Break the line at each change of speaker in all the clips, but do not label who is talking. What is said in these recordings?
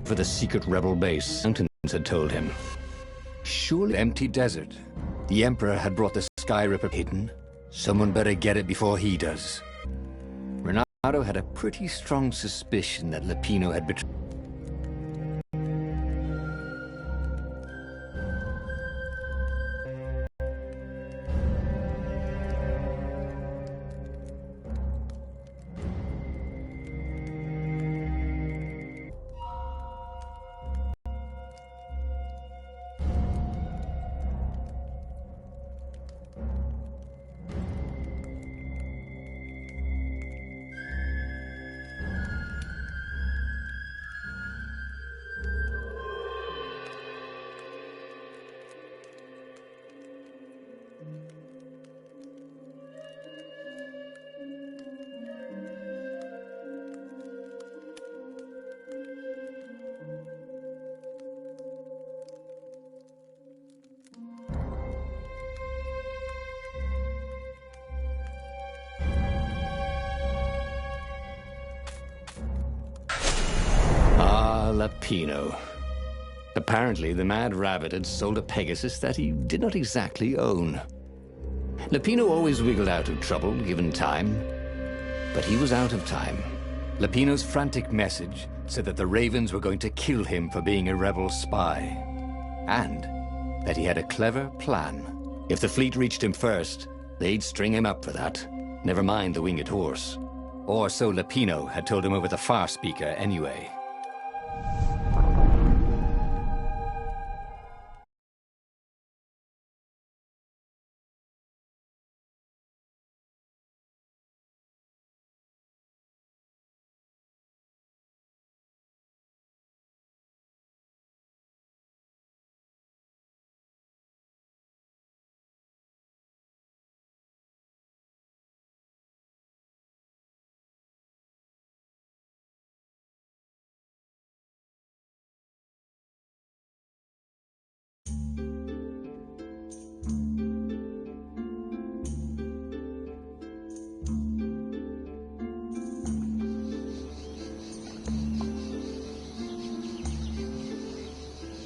for the secret rebel base mountains had told him. Surely empty desert. The Emperor had brought the Sky Ripper hidden. Someone better get it before he does. Renato had a pretty strong suspicion that Lapino had betrayed. Lapino. Apparently, the Mad Rabbit had sold a Pegasus that he did not exactly own. Lapino always wiggled out of trouble, given time. But he was out of time. Lapino's frantic message said that the Ravens were going to kill him for being a rebel spy. And that he had a clever plan. If the fleet reached him first, they'd string him up for that. Never mind the winged horse. Or so Lapino had told him over the far speaker anyway.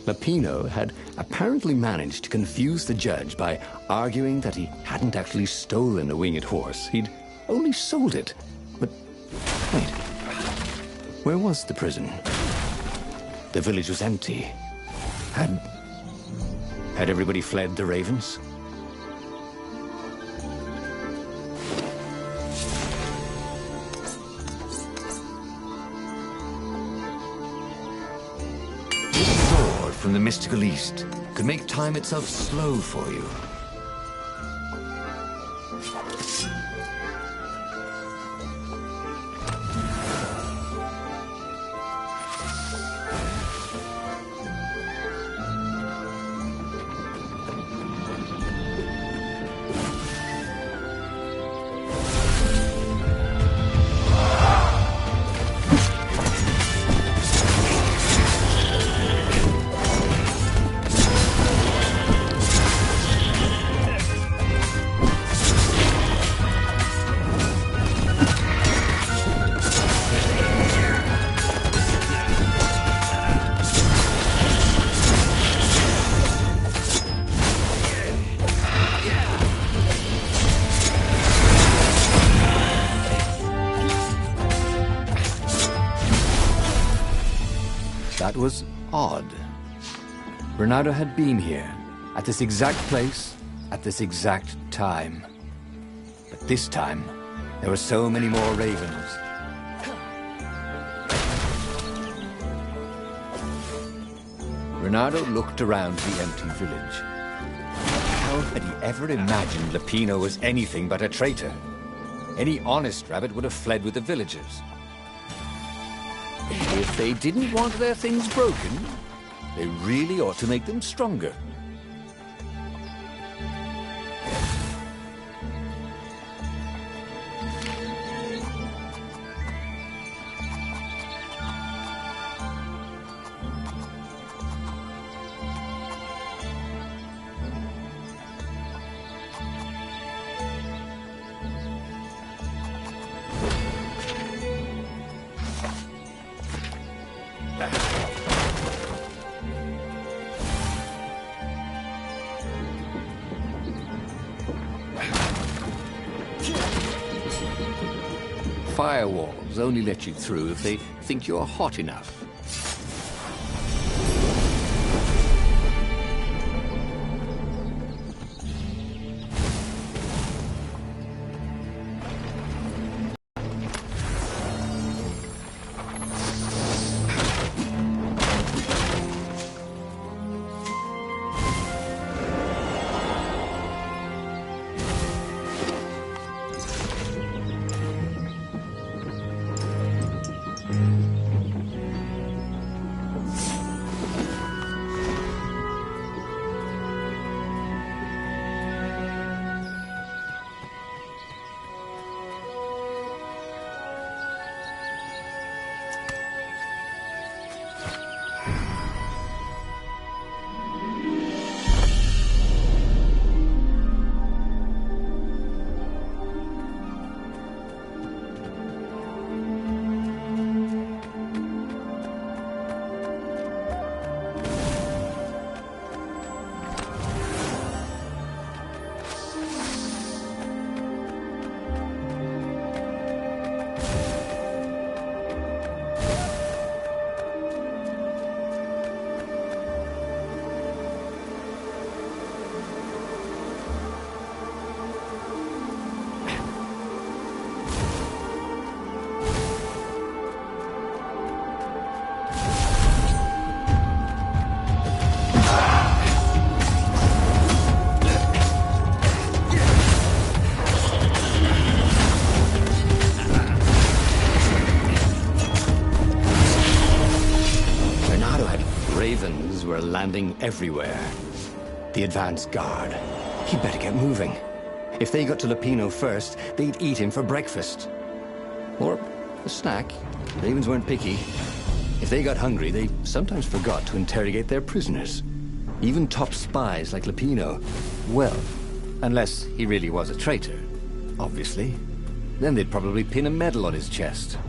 Lapino had apparently managed to confuse the judge by arguing that he hadn't actually stolen the winged horse. He'd only sold it. But wait, where was the prison? The village was empty. Had everybody fled the Ravens? From the mystical East could make time itself slow for you. That was odd. Renato had been here, at this exact place, at this exact time. But this time, there were so many more Ravens. Renato looked around the empty village. How had he ever imagined Lapino was anything but a traitor? Any honest rabbit would have fled with the villagers. If they didn't want their things broken, they really ought to make them stronger. Firewalls only let you through if they think you're hot enough. Landing everywhere. The advance guard. He'd better get moving. If they got to Lupino first, they'd eat him for breakfast. Or a snack. Ravens weren't picky. If they got hungry, they sometimes forgot to interrogate their prisoners. Even top spies like Lupino. Well, unless he really was a traitor, obviously. Then they'd probably pin a medal on his chest.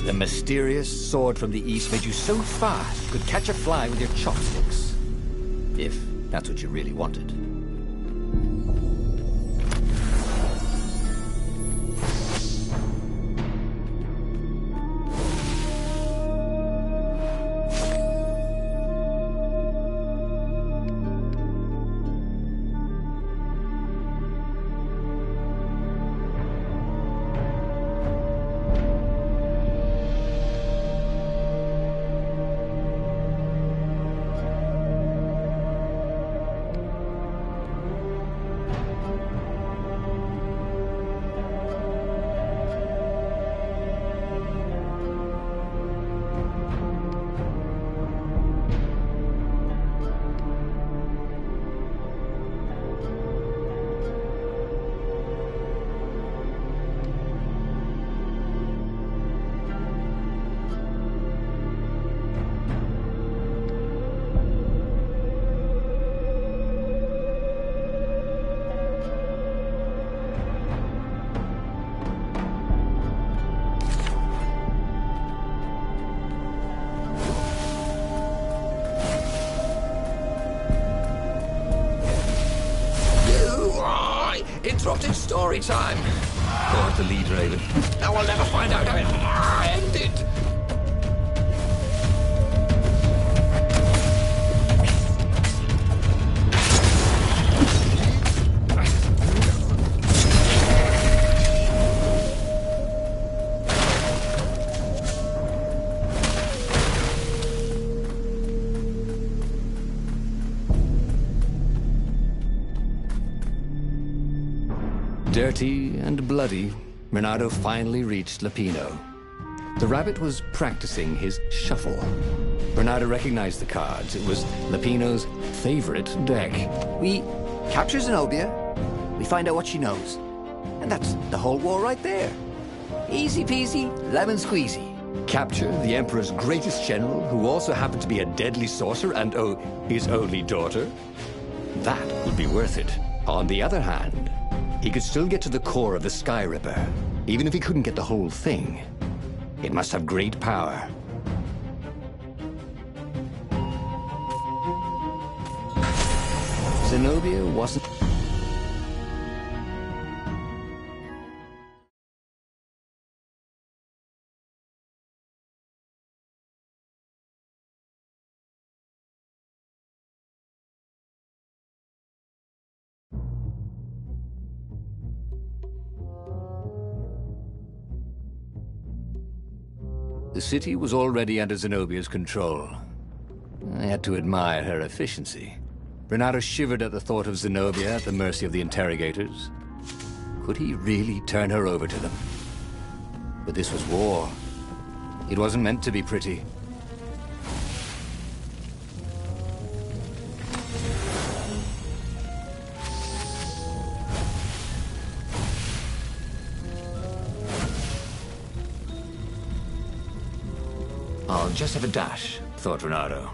The mysterious sword from the east made you so fast you could catch a fly with your chopsticks. If that's what you really wanted.
Interrupted story time.
Thought the lead, Raven.
Now I'll never find out how it ended.
Dirty and bloody, Bernardo finally reached Lupino. The rabbit was practicing his shuffle. Bernardo recognized the cards. It was Lupino's favorite deck.
We capture Zenobia, we find out what she knows. And that's the whole war right there. Easy peasy, lemon squeezy.
Capture the Emperor's greatest general, who also happened to be a deadly sorcerer and, oh, his only daughter? That would be worth it. On the other hand, he could still get to the core of the Sky Ripper. Even if he couldn't get the whole thing, it must have great power. Zenobia wasn't... The city was already under Zenobia's control. I had to admire her efficiency. Renato shivered at the thought of Zenobia at the mercy of the interrogators. Could he really turn her over to them? But this was war. It wasn't meant to be pretty. I'll just have a dash, thought Renato.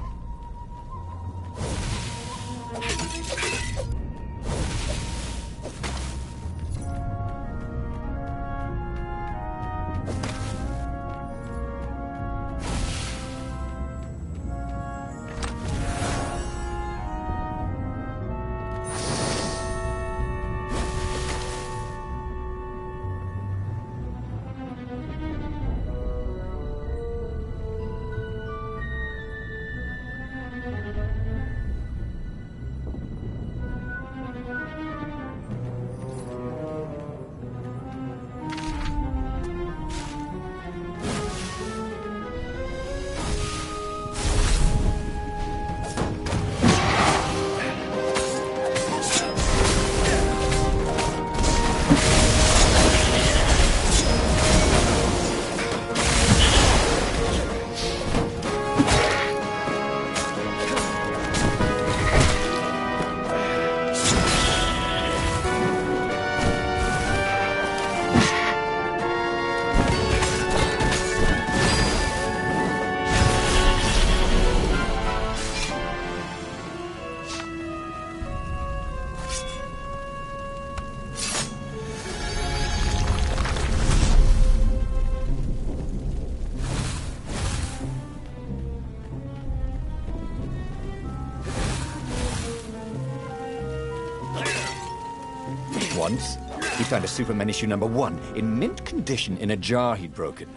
Once, he found a Superman issue #1 in mint condition in a jar he'd broken.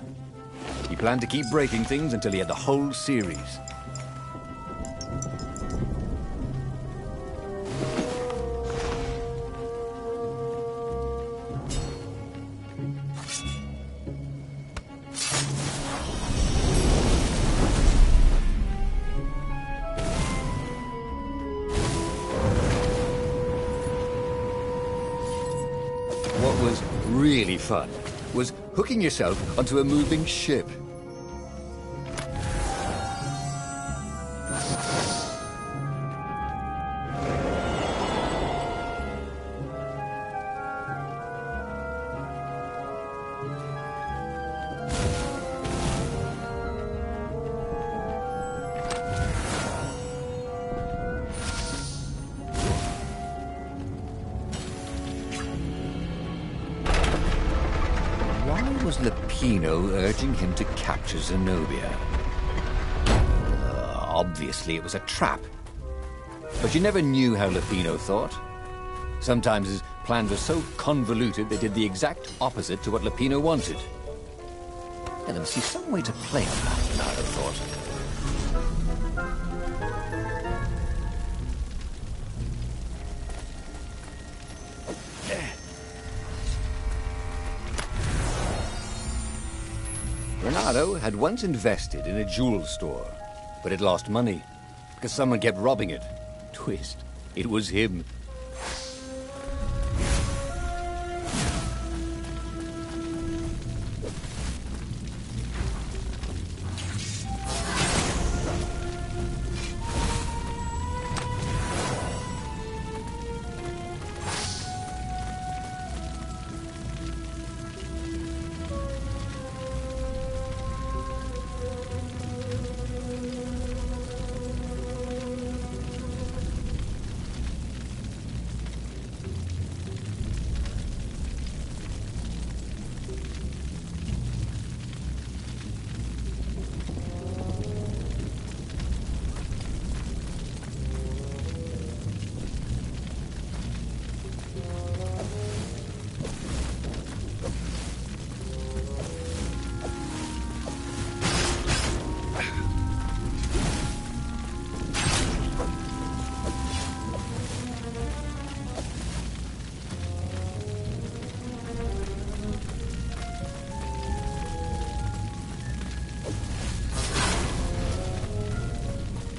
He planned to keep breaking things until he had the whole series. What was really fun was hooking yourself onto a moving ship. Why was Lupino urging him to capture Zenobia? Obviously it was a trap. But you never knew how Lupino thought. Sometimes his plans were so convoluted they did the exact opposite to what Lupino wanted. And there must be some way to play on that, Leonardo thought. Renato had once invested in a jewel store, but it lost money because someone kept robbing it. Twist, it was him.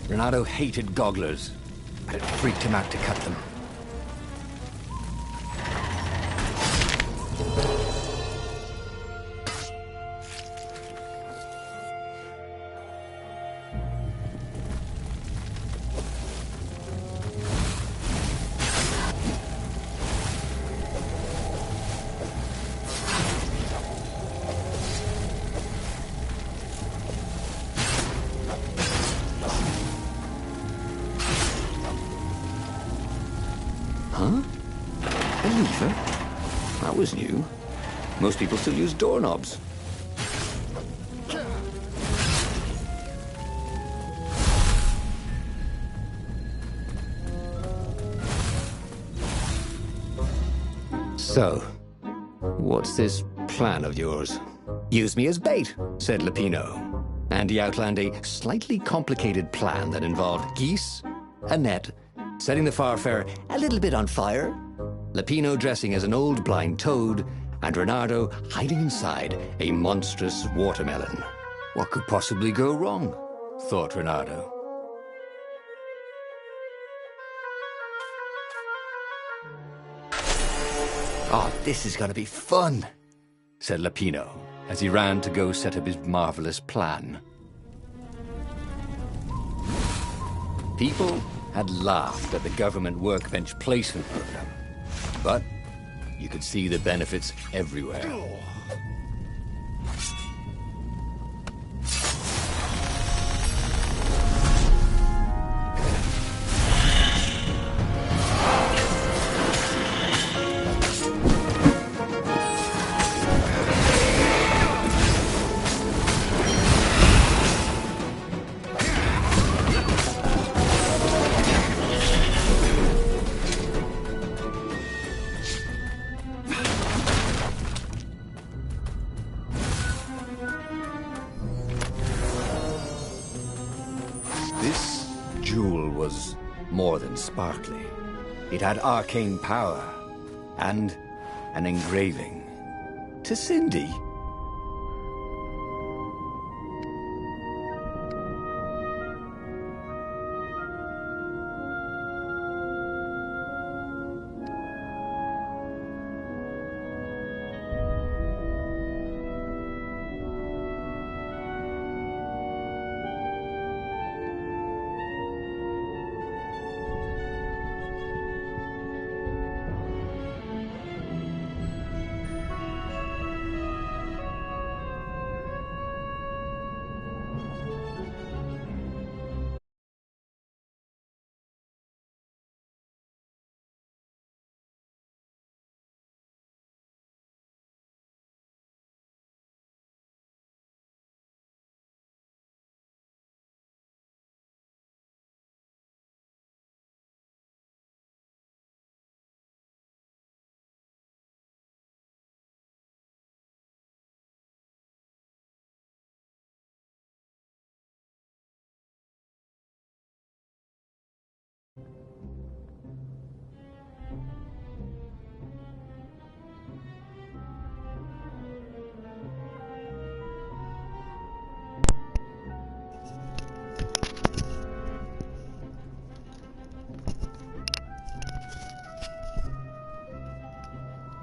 Renato hated gogglers, but it freaked him out to cut them.
A lever? That was new. Most people still use doorknobs. So, what's this plan of yours?
Use me as bait.
Said Lupino. And he outlined a slightly complicated plan that involved geese, a net, setting the Farfarer a little bit on fire, Lupino dressing as an old blind toad, and Renato hiding inside a monstrous watermelon.
What could possibly go wrong? Thought Renato. Oh, this is gonna be fun, said Lupino as he ran to go set up his marvelous plan. People had laughed at the government workbench placement program, but you could see the benefits everywhere. This jewel was more than sparkly. It had arcane power and an engraving. To Cindy.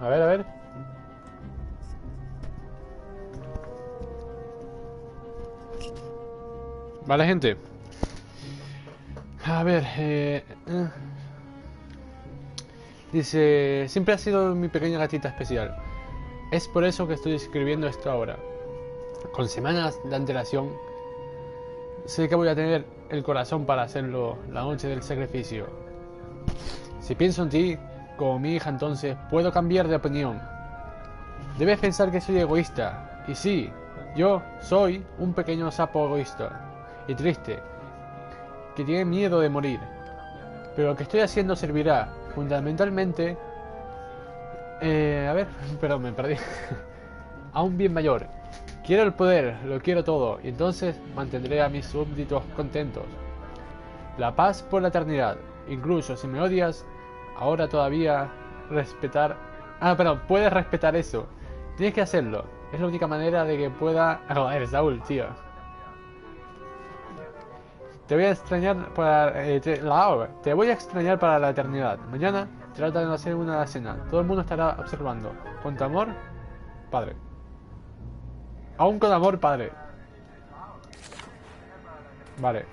A ver, a ver. Vale, gente. A ver, dice, siempre ha sido mi pequeña gatita especial. Es por eso que estoy escribiendo esto ahora. Con semanas de antelación, sé que voy a tener el corazón para hacerlo la noche del sacrificio. Si pienso en ti como mi hija, entonces puedo cambiar de opinión. Debes pensar que soy egoísta. Y sí, yo soy un pequeño sapo egoísta y triste, que tiene miedo de morir. Pero lo que estoy haciendo servirá fundamentalmente... a ver, perdón, me perdí. A un bien mayor. Quiero el poder, lo quiero todo, y entonces mantendré a mis súbditos contentos. La paz por la eternidad. Incluso si me odias, ahora todavía respetar... Ah, perdón, puedes respetar eso. Tienes que hacerlo. Es la única manera de que pueda... Ah, joder, Saúl, tío. Te voy a extrañar para... te voy a extrañar para la eternidad. Mañana trata de hacer una cena. Todo el mundo estará observando. Con tu amor, padre. Aún con amor, padre. Vale.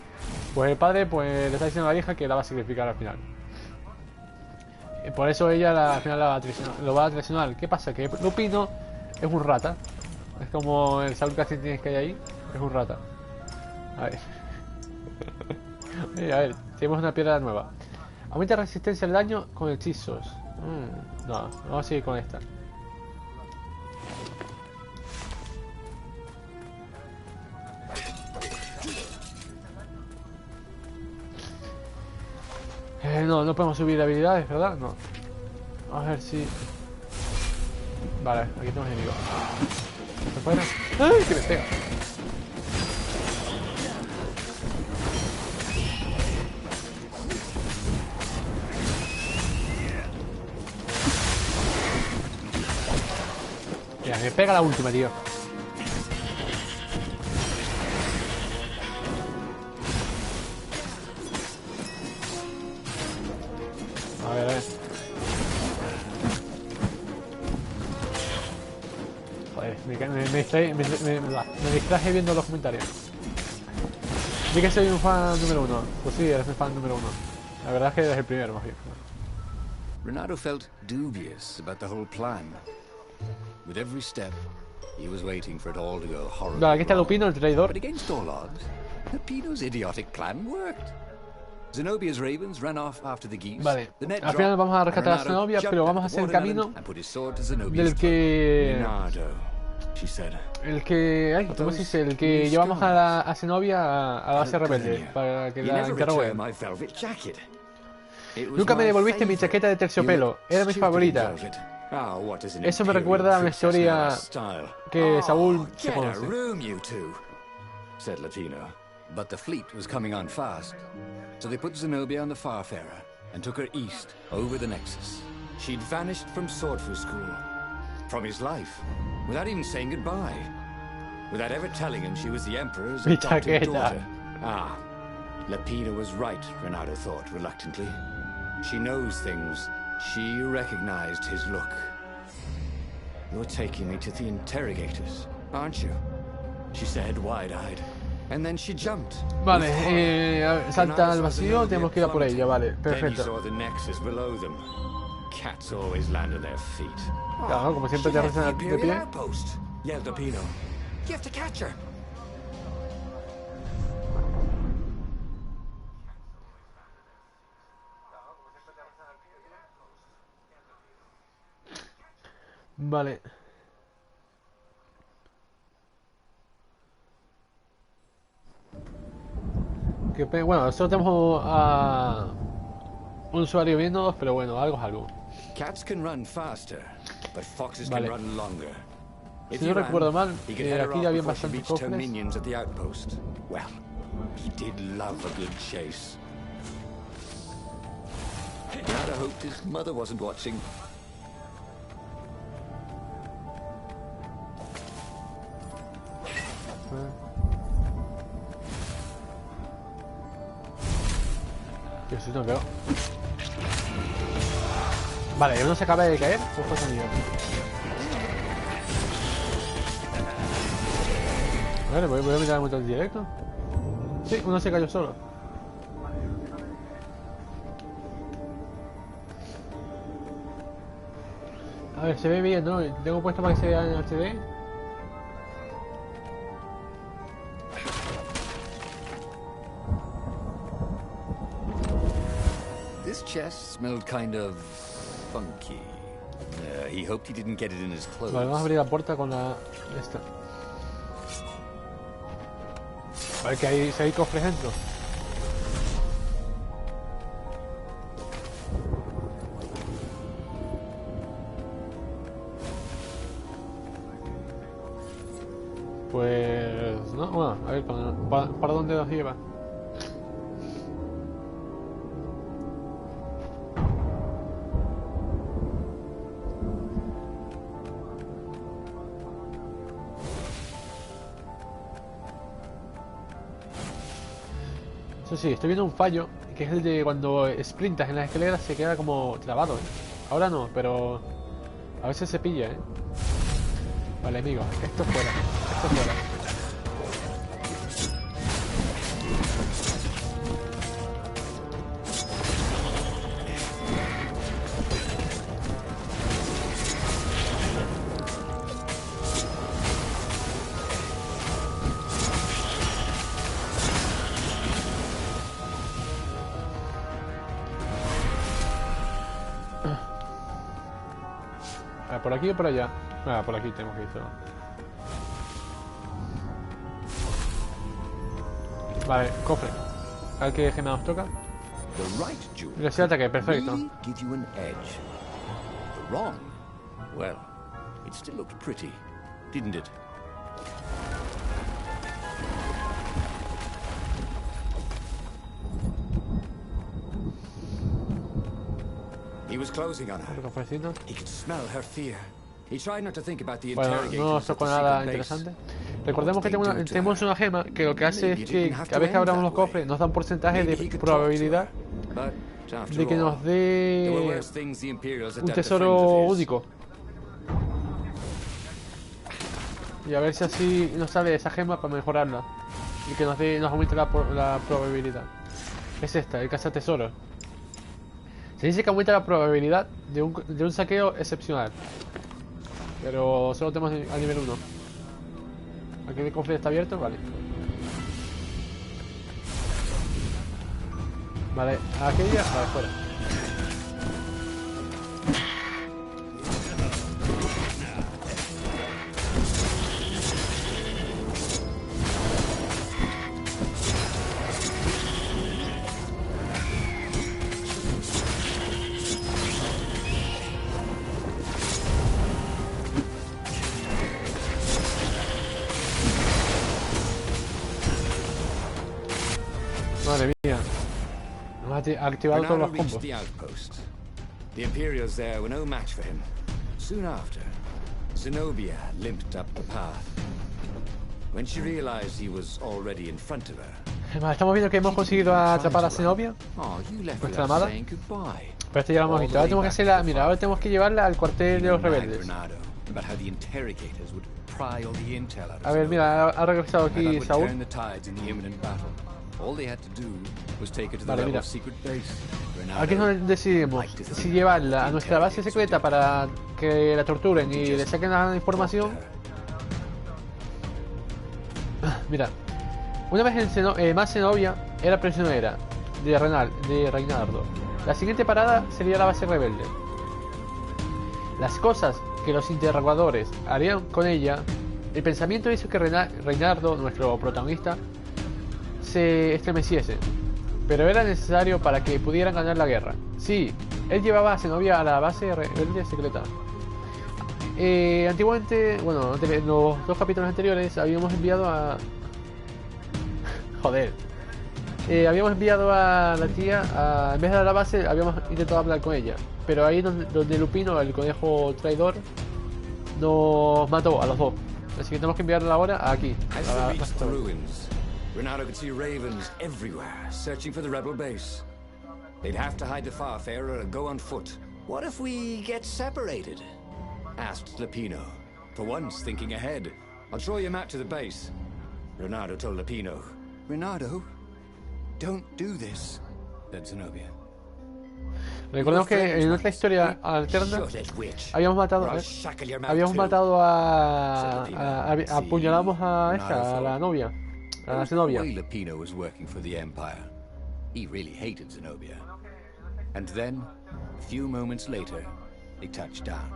Pues el padre le está diciendo a la hija que la va a sacrificar al final. Y por eso ella al final lo va a traicionar. ¿Qué pasa? Que Lupino es un rata. Es como el Saúl Casting que hay ahí. Es un rata. A ver. A ver, tenemos una piedra nueva. Aumenta resistencia al daño con hechizos. No, vamos a seguir con esta. No podemos subir habilidades, ¿verdad? No. A ver si... Vale, aquí tenemos enemigos. ¿Se fuera? ¡Ay, que me pega! Mira, me pega la última, tío. A ver. Joder, me distraje viendo los comentarios. Di que soy un fan número 1. Pues sí, eres mi fan número 1. La verdad es que eres el primero, más bien.
Renato felt dubious about the whole plan. With every step, he was waiting for it all to go horribly
Vale, aquí está Lupino, el traidor.
But against all odds, Lupino's idiotic plan worked. Zenobia's ravens ran off after the geese.
Vale, al final vamos a rescatar a Zenobia, pero vamos a hacer el camino del que... Ay, ¿cómo se dice? El que llevamos a Zenobia a la base rebelde, para que la interroguen. Nunca me devolviste mi chaqueta de terciopelo, era mi favorita. Eso me recuerda a una historia que Saúl se conoce.
But the fleet was coming on fast, so they put Zenobia on the Farfarer and took her east, over the Nexus. She'd vanished from Swordfu School, from his life, without even saying goodbye, without ever telling him she was the Emperor's adopted daughter. Ah, Lapina was right, Renato thought reluctantly. She knows things. She recognized his look. You're taking me to the interrogators, aren't you? She said, wide-eyed. And then she jumped.
Vale, salta al vacío, tenemos que ir a por ella, vale, perfecto. Claro, como siempre te rezan de pie. Vale. Bueno, nosotros tenemos a un usuario viéndonos, pero bueno, algo es algo. Vale. Si no recuerdo mal, aquí ya había bastantes cofres. Que susto me pegó. Vale, uno se acaba de caer. Pues cosa mía. Vale, voy a mirar el motor directo. Sí, uno se cayó solo. A ver, se ve bien, ¿no? Tengo puesto para que se vea en HD.
This chest smelled kind of funky. He hoped he didn't get it in his clothes.
Vale, vamos a abrir la puerta con la... esta. Vale, que hay cofres dentro. Pues... no, bueno, a ver, ¿para dónde nos lleva? Eso sí, estoy viendo un fallo, que es el de cuando sprintas en las escaleras se queda como trabado, ¿eh? Ahora no, pero a veces se pilla, ¿eh? Vale, amigos, esto fuera, esto fuera. ¿Por aquí o por allá? Ah, por aquí tenemos que ir solo. Vale, cofre. A ver qué gema nos toca. Velocidad de ataque, perfecto.
Well, it still looked pretty, didn't it? He was closing on her.
Otro cofrecito.
He could smell her fear. He tried not to think about the
Bueno,
interrogators
no
at
tocó
the
nada
secret base.
interesante. Recordemos que tenemos una gema que lo que hace es que cada vez que abramos los cofres nos da un porcentaje de probabilidad de que nos dé un tesoro único. Y a ver si así nos sale esa gema para mejorarla y que nos aumente la probabilidad. Es esta, el cazatesoro. Se dice que aumenta la probabilidad de un saqueo excepcional. Pero solo tenemos a nivel 1. Aquí el cofre está abierto, vale. Vale, aquella, vale, fuera. Madre mía. Nos ha activado todos los combos.
The Imperials there were no match for him. Soon after, Zenobia limped up the path. When she realized he was already in front of her.
Además, estamos viendo que hemos conseguido atrapar a Zenobia, nuestra amada. Pero esto ya lo hemos visto. Ahora tenemos que hacerla. Mira, ahora tenemos que llevarla al cuartel de los rebeldes. A ver, mira, ha regresado aquí Saúl. Vale, mira. Aquí nos decidimos si llevarla a nuestra base secreta para que la torturen y le saquen la información. Mira, una vez más Zenobia era prisionera de Reinaldo. La siguiente parada sería la base rebelde. Las cosas que los interrogadores harían con ella, el pensamiento hizo que Reinaldo, nuestro protagonista, se estremeciese, pero era necesario para que pudieran ganar la guerra. Sí, él llevaba a Zenobia a la base rebelde secreta. Antiguamente, bueno, en los dos capítulos anteriores habíamos enviado a... Joder. Habíamos enviado a la tía, en vez de a la base, habíamos intentado hablar con ella. Pero ahí donde Lupino, el conejo traidor, nos mató a los dos. Así que tenemos que enviarla ahora aquí.
Renato could see ravens everywhere, searching for the rebel base. They'd have to hide the Farfarer and go on foot. What if we get separated? Asked Lupino, for once thinking ahead. I'll draw your map to the base. Renato told Lupino. Renato, don't do this, said Zenobia.
Recordemos que en nuestra historia alterna habíamos matado apuñalamos a la novia, a la Zenobia.
Lupino was working for the Empire. He really hated Zenobia. And then, a few moments later, they touched down.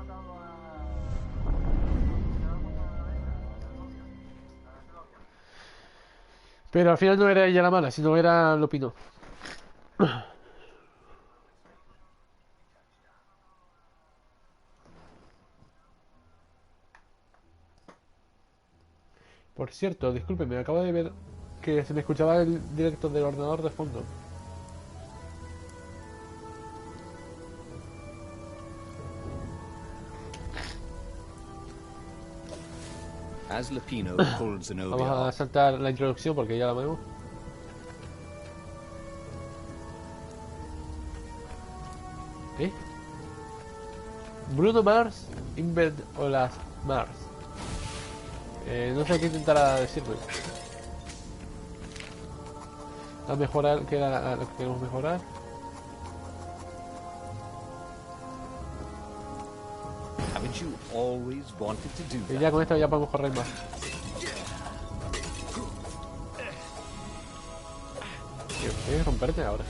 Pero al final no era ella la mala, sino era Lupino. Por cierto, discúlpeme, acabo de ver que se me escuchaba el directo del ordenador de fondo.
As Lupino pulled Zenobia
Vamos a saltar la introducción porque ya la vemos. Bruno Mars, Invert o las Mars. No sé qué intentará decirme. A mejorar, que era lo que queremos mejorar.
Haven't you always wanted to do
Y
that?
ya con esto ya podemos correr más. Tienes que romperte ahora.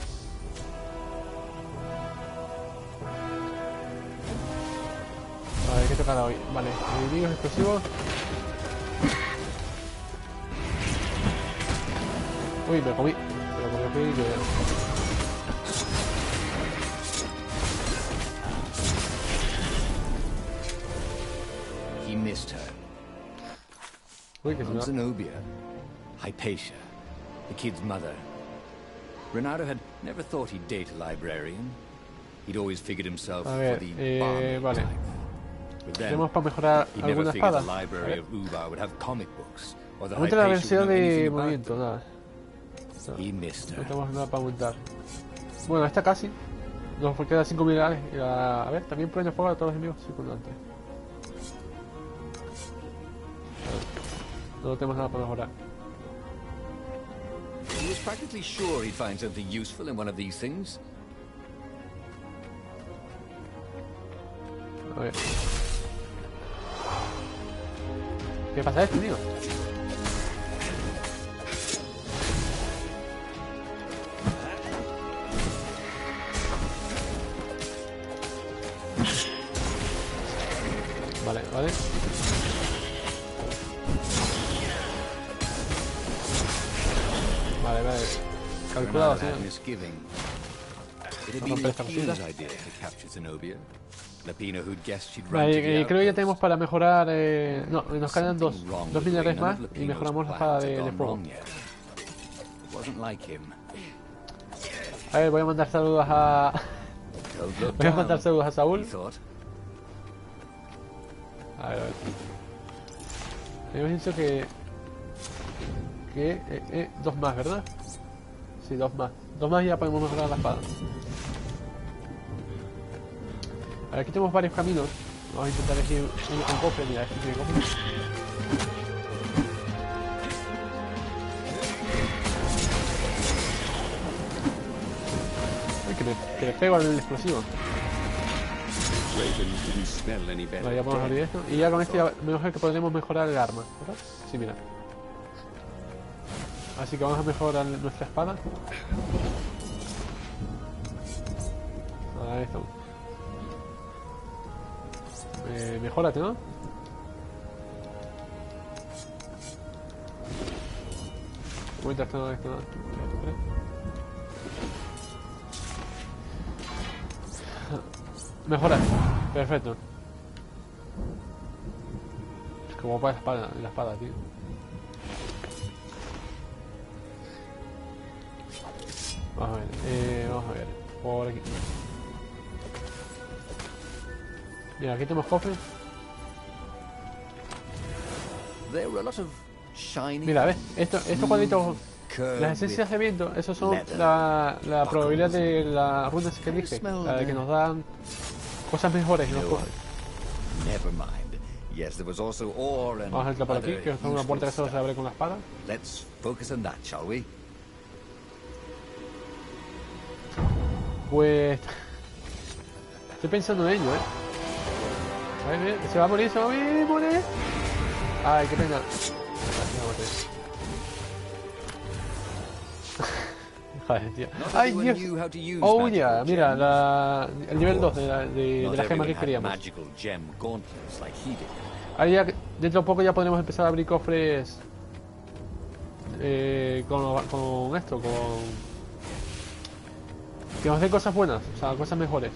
A ver, ¿qué tocará hoy? Vale, enemigos explosivos. Uy, me comí. Pero me comí yo ya.
He missed her.
Uy, que se me va.
Zenobia, Hypatia, the kid's mother. Renato had never thought he'd date a librarian. He'd always figured himself
A ver,
for the barmaid
vale.
type. But then,
Tenemos para mejorar
he never
alguna
figured
espada.
the library
A
of Ubar would have comic books, or the
aumenta la
Hypatia would
velocidad
know
de
anything about
movimiento,
them.
nada.
He missed
No
her.
tenemos nada para aumentar. Bueno, esta casi. Nos queda 5 minerales. A ver, también prende fuego a todos los enemigos circundantes. No tenemos nada para mejorar.
He was practically sure he'd find something useful in one of these things.
A ver. ¿Qué pasa esto, tío? Vale, vale. Vale, vale. Calculado,
Renato
señor.
had a misgiving. It had
Vamos
been
a esta cosita.
Lapino's idea to capture Zenobia. Lapino who'd guessed she'd run
Vale,
to the
creo que ya
outpost.
tenemos para mejorar... no, nos quedan dos
Something wrong with
dos
the way
minerales
none
más
of
y
Lapino's
mejoramos la
plans
espada
had
de
gone
fuego.
wrong yet. It wasn't like him.
A ver, voy a mandar saludos a...
Don't look
Voy a mandar
down,
saludos a
he
Saúl.
thought.
A ver, a ver. Habíamos dicho que... dos más, ¿verdad? Sí, dos más. Dos más y ya podemos mejorar la espada. A ver, aquí tenemos varios caminos. Vamos a intentar elegir un cofre. Mira, este tiene cofre. Uy, que le pego al explosivo. Vale, ya podemos abrir esto. Y ya con este ya mejor que podremos mejorar el arma, ¿verdad? Sí, mira. Así que vamos a mejorar nuestra espada. Ahí estamos. Mejórate, ¿no? Mientras todo esto, ¿no? Mejora. Perfecto. Como para la espada, tío. Vamos a ver. Vamos a ver. Por aquí. Mira, aquí tenemos cofres.
There were a lot of shiny
Mira, ¿ves? Estos cuadritos,
curved
las esencias
with
de viento, esos son
leather,
la probabilidad de las runas que dije. La de que nos dan cosas mejores en los cofres.
Never mind. Yes, there was also ore and
Vamos a entrar por aquí,
other
que es una puerta que
useful
solo se abre con la espada.
stuff. Let's focus on that, shall we?
Pues... Estoy pensando en ello, ¿eh? A ver, se va a morir, se va a morir. Ay, qué pena. Joder, tío.
Not
Ay,
everyone
Dios.
knew how to use
Oh,
magical
ya, mira,
gems.
el nivel 2 de
Not
la gema
everyone
que
had
queríamos.
magical gem gauntlets like he did.
Ahora ya, dentro de poco ya podremos empezar a abrir cofres con esto, que nos den cosas buenas, o sea, cosas mejores.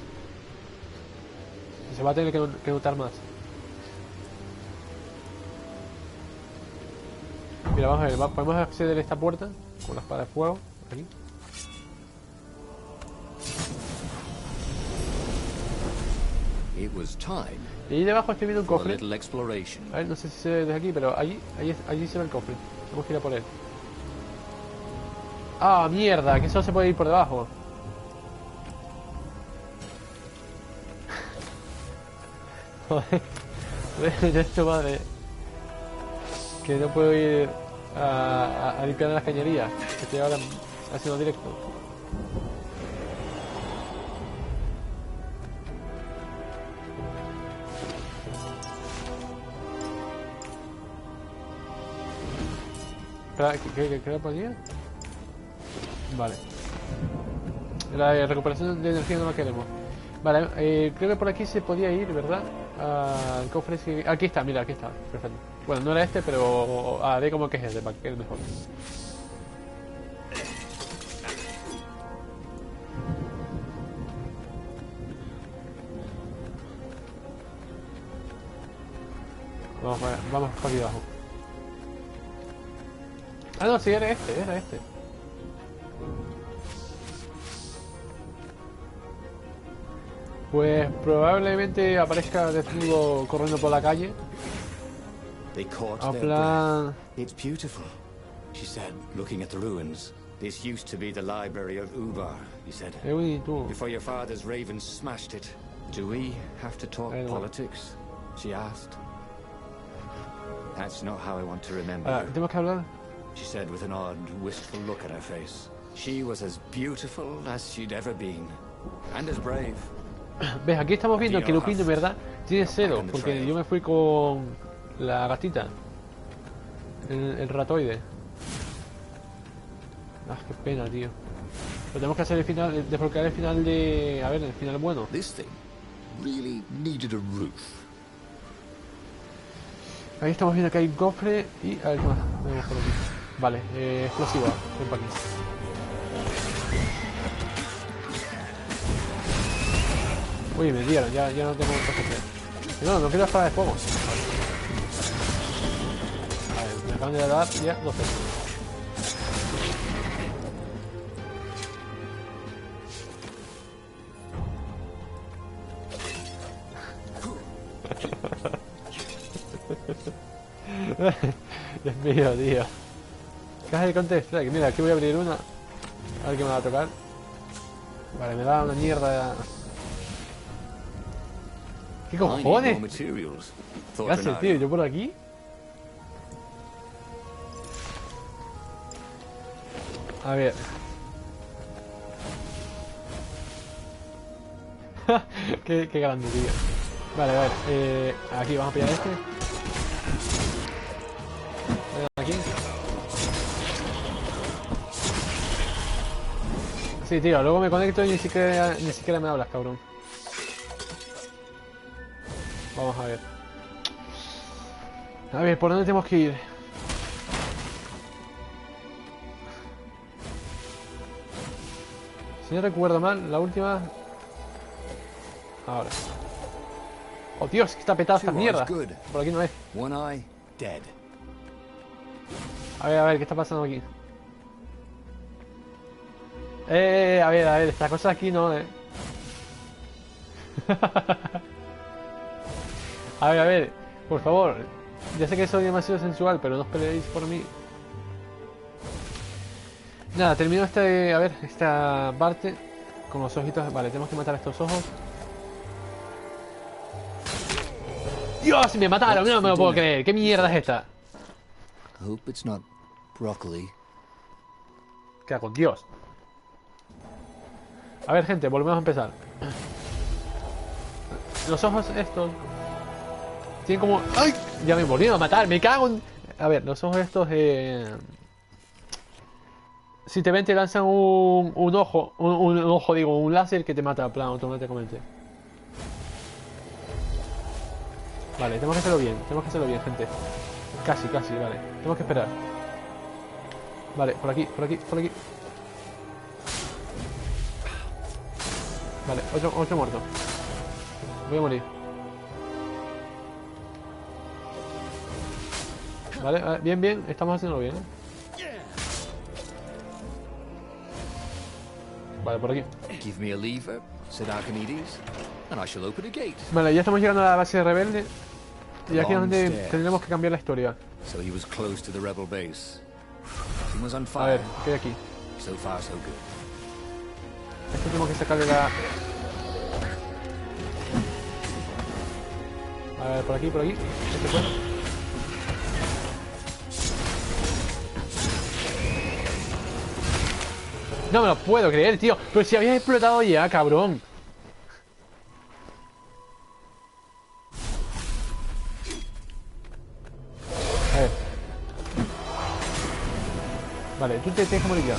Se va a tener que notar más. Mira, vamos a ver, podemos acceder a esta puerta con la espada de fuego, aquí.
It was time
Y ahí debajo estoy viendo un
for a
cofre.
little exploration.
A ver, no sé si se ve desde aquí, pero allí se ve el cofre. Tenemos que ir a por él. ¡Ah, mierda! Que eso se puede ir por debajo. Joder. Yo esto madre. Que no puedo ir a limpiar las cañerías. Que estoy ahora haciendo directo. Espera, ¿qué le ponía? Vale. La recuperación de energía no la queremos. Vale, creo que por aquí se podía ir, ¿verdad? Al cofre. Aquí está, mira, aquí está. Perfecto. Bueno, no era este, pero haré como que es este, para que quede mejor. Vamos para aquí abajo. Ah, no, sí, era este, era este. Pues probablemente aparezca desnudo corriendo por la calle. A plan...
It's beautiful, she said, looking at the ruins. This used to be the library of Ubar, he said.
Tú.
Before your father's ravens smashed it. Do we have to talk politics? She asked. That's not how I want to remember her,
¿Tenemos que hablar?
she said with an odd, wistful look at her face. She was as beautiful as she'd ever been. And as brave.
¿Ves? Aquí estamos viendo que Lupin, de verdad, tiene cero. Porque yo me fui con la gatita. El ratoide. Ah, qué pena, tío. Pero tenemos que hacer el final, desbloquear el final de... A ver, el final bueno.
This thing really needed a roof.
Ahí estamos viendo que hay un cofre y... A ver, ¿qué más? Vamos por aquí. Vale, explosiva. Ven para aquí. Uy, me dieron, ya no tengo cosas que hacer. No quiero espada de fuego. A ver, me acaban de dar ya 12. Dios mío, tío. Caja de Counter Strike. Mira, aquí voy a abrir una. A ver qué me va a tocar. Vale, me da una mierda. ¿Qué cojones? ¿Qué hace, tío? ¿Yo por aquí? A ver. qué grande, tío. Vale, a ver. Aquí vamos a pillar este. Aquí. Sí, tío, luego me conecto y ni siquiera me hablas, cabrón. Vamos a ver. A ver, ¿por dónde tenemos que ir? Si no recuerdo mal, la última... Ahora. Oh, Dios, que está petada esta mierda. Por aquí no es. A ver, ¿qué está pasando aquí? A ver, esta cosa aquí no, A ver, por favor. Ya sé que soy demasiado sensual, pero no os peleéis por mí. Nada, termino esta parte con los ojitos. Vale, tenemos que matar a estos ojos. ¡Dios! ¡Me mataron! No me lo puedo creer. ¿Qué mierda es esta?
Hope it's not broccoli.
¿Qué hago? Dios. A ver, gente, volvemos a empezar. Los ojos estos tienen como... ¡Ay! Ya me volvieron a matar, me cago en... A ver, los ojos estos... Si te ven te lanzan un ojo, un láser que te mata a plan automáticamente. Vale, tenemos que hacerlo bien, gente. Casi, vale. Tenemos que esperar. Vale, por aquí. Vale, otro muerto. Voy a morir. Vale, bien, estamos haciendo bien. Vale, por aquí.
Give me a lever, said Archimedes, and I shall open a gate.
Vale, ya estamos llegando a la base de rebelde. Y aquí es donde tendremos que cambiar la historia.
So he was close to the rebel base. He was on
A
fire.
ver, ¿qué hay aquí?
So far, so good.
Esto tenemos que sacarle la... A ver, por aquí, por aquí. Este fuera. No me lo puedo creer, tío. Pero si habías explotado ya, cabrón. A ver. Vale, tú te dejas morir ya.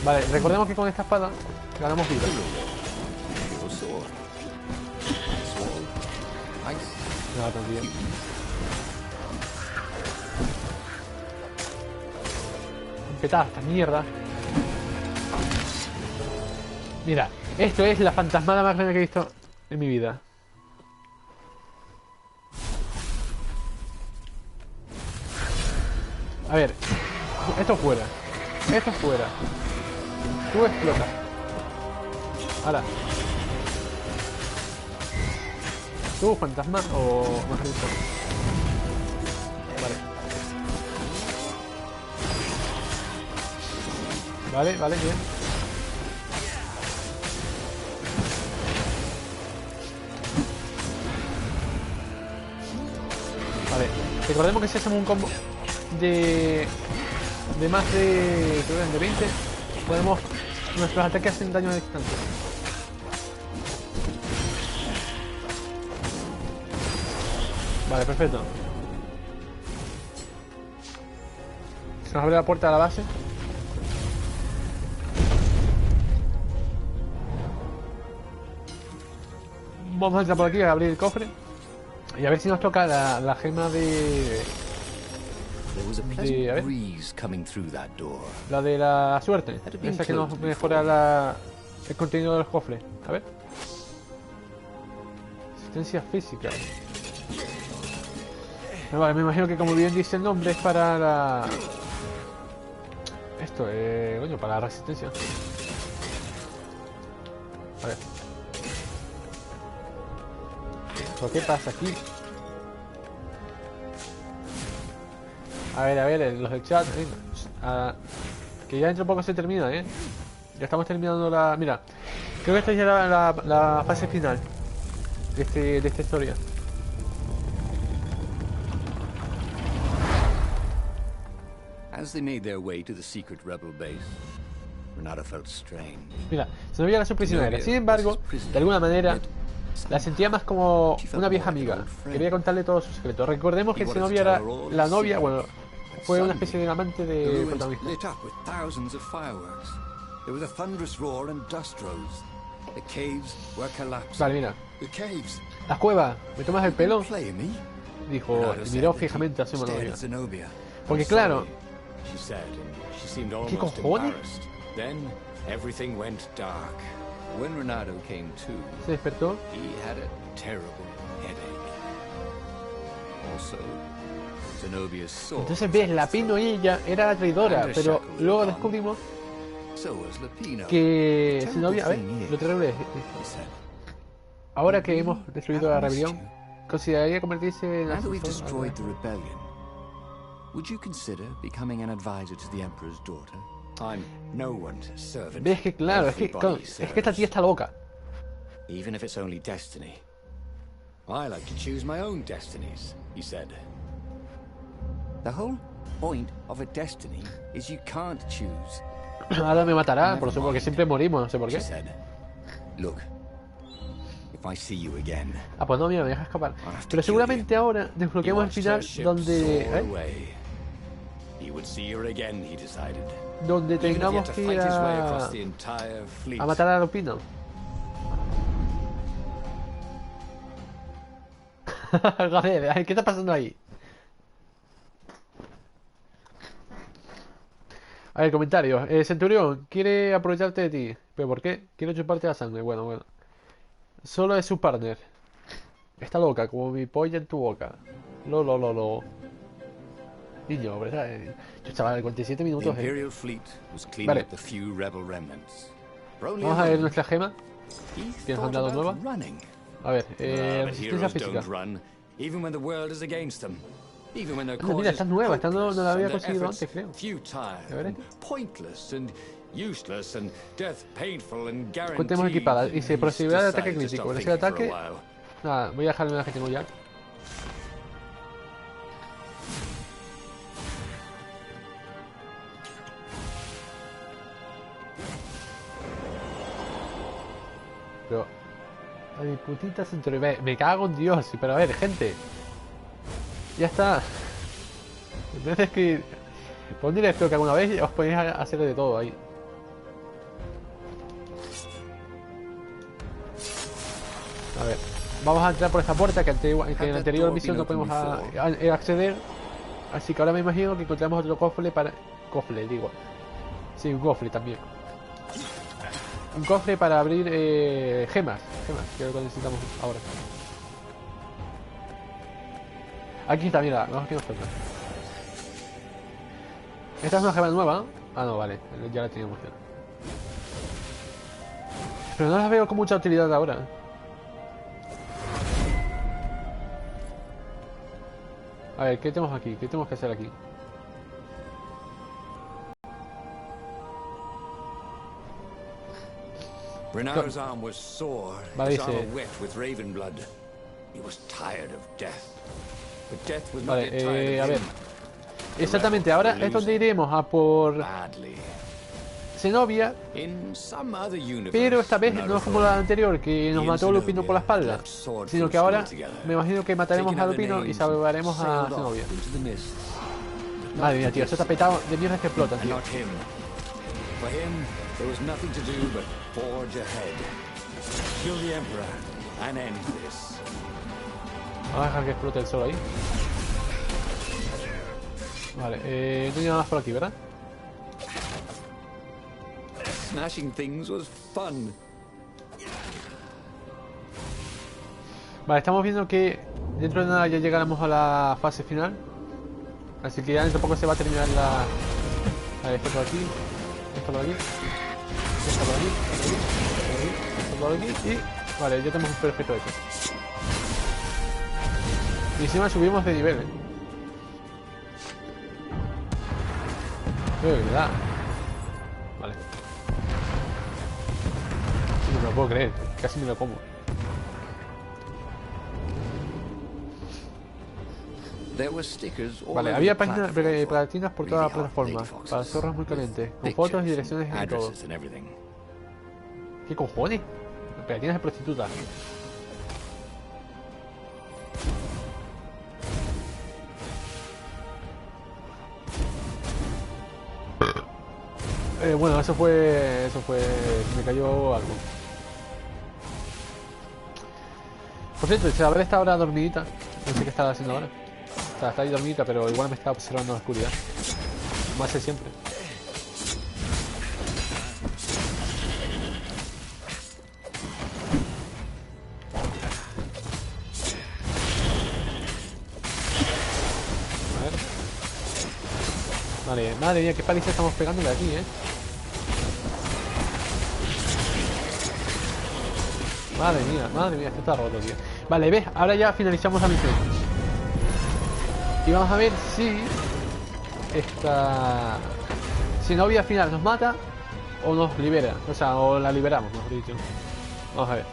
Vale, recordemos que con esta espada ganamos vida. No, también. Petada esta mierda. Mira, esto es la fantasmada más grande que he visto en mi vida. A ver, esto fuera. Esto fuera. Tú explota. Ahora. Tú fantasma o mejor dicho. Vale. Vale, bien. Vale. Recordemos que si hacemos un combo de más de, creo que de 20, podemos, nuestros ataques hacen daño a distancia. Vale, perfecto. Se nos abre la puerta de la base. Vamos a entrar por aquí a abrir el cofre y a ver si nos toca la gema de a ver, la de la suerte, esa que nos mejora el contenido del cofre. A ver, asistencia física. Vale, me imagino que como bien dice el nombre es para la coño, para la resistencia. A ver. ¿Qué pasa aquí? A ver, los del chat, que ya dentro de poco se termina, Ya estamos terminando la... Mira, creo que esta ya es la fase final de esta historia.
As they made their way to the secret rebel base, Renata felt strange.
Mira, se novia era su prisionera. Sin embargo, de alguna manera, la sentía más como una vieja amiga. Quería contarle todos sus secretos. Recordemos que su novia era la novia, bueno, fue una especie de amante de protagonista. Vale, mira. Las cuevas, ¿me tomas el pelo? Dijo, y miró fijamente a su novia. Porque claro, ¿qué cojones?
When Renato came to,
se despertó.
He had a terrible headache. Also, Zenobia's sword.
Entonces ves, Lapino y ella era la traidora, pero luego descubrimos que Zenobia, a ver, lo terrible es, ahora que hemos destruido la rebelión, consideraría convertirse en asesor.
Would you consider becoming an advisor to the Emperor's daughter? I'm no one's servant.
Ves que claro, es que esta tía está loca.
Even if it's only destiny. I like to choose my own destinies, he said. The whole point of a destiny is you can't choose.
Ahora me matará, por eso, porque siempre morimos, no sé por qué.
Look, if I see you again.
Ah, pues no, mira, me deja escapar. Pero seguramente ahora desbloqueamos el final donde...
He would see her again, he decided.
Donde tengamos que ir a matar a Lupino. Joder, ¿qué está pasando ahí? A ver, comentarios. Centurión, quiere aprovecharte de ti. ¿Pero por qué? Quiero chuparte la sangre. Bueno. Solo es su partner. Está loca, como mi polla en tu boca. Lo. Niño, ¿verdad? Yo estaba en 47 minutos. Vale. Vamos a ver nuestra gema. Que nos han dado nueva. A ver, resistencia física. Mira, esta es nueva. Esta no la había conseguido antes, creo. A ver.
useless and death painful and
Contemos
guaranteed.
equipada. Dice posibilidad de ataque
Decided to
crítico.
stop
Ese
thinking for a
ataque.
while.
Nada, voy a dejarle una que tengo ya. Pero... Ay, putita centro. Me cago en Dios. Pero a ver, gente. Ya está. Entonces que... Por un directo que alguna vez os podéis hacer de todo ahí. A ver. Vamos a entrar por esta puerta que en la anterior misión no podemos acceder. Así que ahora me imagino que encontramos otro cofre para... Cofre, digo. Sí, un cofre también. Un cofre para abrir gemas. Gemas, que es lo que necesitamos ahora. Aquí está, mira, vamos que nos falta. Esta es una gema nueva. Ah, no, vale, ya la teníamos ya. Pero no las veo con mucha utilidad ahora. A ver, ¿qué tenemos aquí? ¿Qué tenemos que hacer aquí?
Renado's arm was sore,
Vale,
his armor
dice...
wet with raven blood. He was tired of death. But death was not
Vale,
yet tired
a
of
ver.
him.
Exactamente, ahora es donde iremos a por
Badly.
Zenobia,
In some other universe,
pero esta vez no es como la anterior que nos mató Lupino por la espalda, sino que ahora me imagino que mataremos a Lupino y salvaremos a Zenobia. Madre mía, tío, esto está petado de mierda que explotan,
And
tío.
not him. For him, there was nothing to do but forge ahead. Kill the Emperor and end this.
Vamos a dejar que explote el sol ahí. Vale, no hay nada más por aquí, ¿verdad?
Smashing things was fun.
Vale, estamos viendo que dentro de nada ya llegaremos a la fase final. Así que ya dentro de poco se va a terminar la... Vale, esto por aquí. Esto por aquí. Esto por aquí. Esto por aquí. Esto por aquí. Y... Vale, ya tenemos un perfecto hecho. Y encima subimos de nivel, de verdad. Vale. No me lo puedo creer. Casi me lo como. Vale, había páginas pegatinas por toda la plataforma, para zorras muy calientes, con fotos y direcciones y todo. ¿Qué cojones? Pegatinas de prostituta. Bueno, eso fue... Me cayó algo. Por cierto, Isabel está ahora dormidita. No sé qué está haciendo ahora. Está ahí dormidita, pero igual me está observando en la oscuridad. Como hace siempre. A ver. Vale, madre mía, qué paliza estamos pegándole aquí, Madre mía, esto está roto, tío. Vale, ves, ahora ya finalizamos la misión. Y vamos a ver si esta Zenobia al final nos mata o nos libera. O sea, o la liberamos, mejor dicho. Vamos a ver.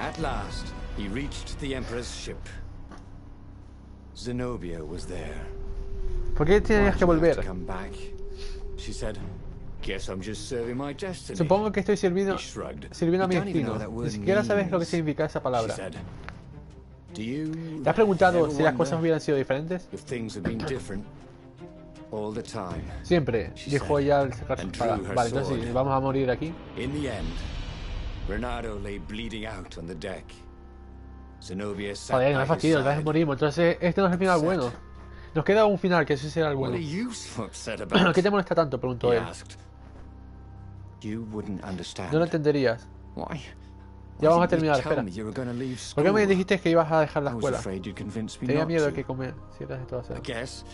At last, he reached the Emperor's ship. Zenobia was there.
¿Por qué tenías que volver?
Come back. She said, "Guess I'm just serving my destiny."
Supongo que estoy sirviendo a mi destino. Ni siquiera sabes lo que significa esa
She
palabra.
said, "Do you
¿Te has preguntado
ever
si las cosas
wonder
hubieran sido diferentes?
if things have been different all the time?"
Siempre, dijo ella al sacar su espada. Vale, entonces sí, vamos a morir aquí.
In the end, Renado lay bleeding out on the deck. Zenobia sat
Joder, no
by
me fastidio,
his
otra vez
side.
morimos. Entonces, este no es el final bueno. Nos queda un final, que ese será el
What
bueno.
are you so upset about?
¿Qué te molesta tanto? Preguntó
He
él.
asked. You wouldn't understand.
No lo entenderías.
Why?
Ya vamos a
Why didn't you
terminar,
tell
espera.
me you were gonna leave
¿Por qué me
school?
dijiste que ibas a dejar la
I was
escuela?
afraid you'd convince me
Tenía
not
miedo de
to.
que comieras todo eso.
I guess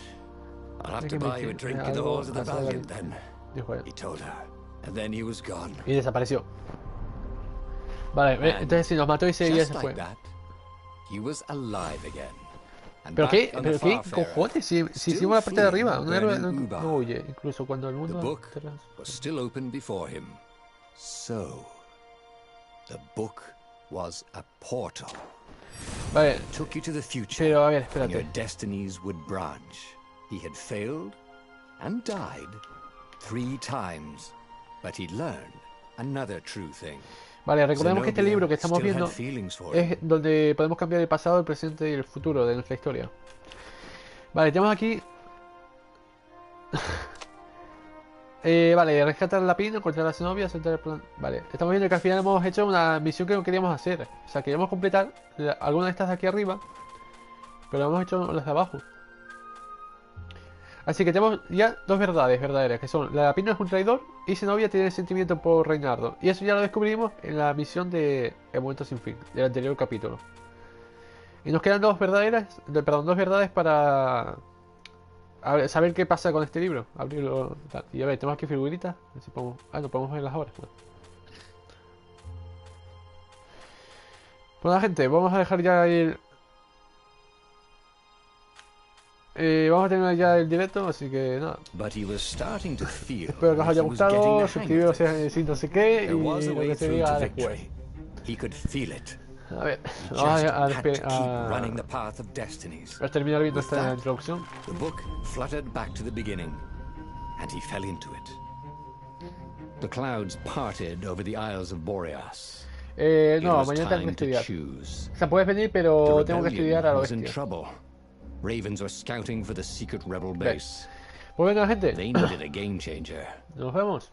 I'll have
Hay
to
que
buy you a drink in the
algo
halls of the
más adelante.
Valiant then,
Dijo él.
he told her. And then he was gone.
Y desapareció. Vale,
And
entonces si nos mató y ese día
just
se
like
fue.
that, he was alive again. and
¿Pero qué?
back on the
¿Pero qué
Farfarer,
cojones? Si
still
hicimos la parte de
fleeing
arriba,
the
un héroe
burning
no
Ubar.
huye, incluso cuando el
The
mundo...
book was still open before him. So, the book was a portal.
Vale,
It took you to the future,
pero a ver,
and your
espérate.
destinies would branch. He had failed and died 3 times, but he'd learned another true thing.
Vale, recordemos que este
Zenobia
libro que estamos
still had
viendo
feelings for him.
es donde podemos cambiar el pasado, el presente y el futuro de nuestra historia. Vale, tenemos aquí... vale, rescatar la pina, encontrar a la Zenobia, soltar el plan... Vale, estamos viendo que al final hemos hecho una misión que no queríamos hacer. O sea, queríamos completar alguna de estas de aquí arriba, pero hemos hecho las de abajo. Así que tenemos ya 2 verdades verdaderas, que son la pina es un traidor y Zenobia tiene sentimiento por Reinardo. Y eso ya lo descubrimos en la misión de El Momento Sin Fin, del anterior capítulo. Y nos quedan 2 verdaderas, perdón, 2 verdades para saber qué pasa con este libro. Abrirlo. Tal. Y a ver, tenemos aquí figuritas. A ver si podemos... Ah, no podemos verlas ahora. Bueno. Pues nada, gente, vamos a dejar ya el... vamos a terminar ya el directo, así que nada.
But he was starting to feel
Espero que os haya
like he was getting
gustado,
the hang
suscribiros
of this.
si no sé qué y
There was a
lo
way
que se
through
diga
to
después.
victory. He could feel it.
A ver,
He
vamos
just
a,
had to keep running the path of destinies.
a terminar viendo
With
esta
that,
introducción.
The book fluttered back to the beginning, and he fell into it.
The clouds parted over the Isles of Boreas.
It
No,
was
mañana tengo que
time to
estudiar.
choose.
O sea, puedes venir,
The
pero tengo que
rebellion
estudiar a lo
was in
bestia.
trouble. Ravens were scouting for the secret rebel base.
Pues venga, gente,
They needed a game changer.
nos vemos.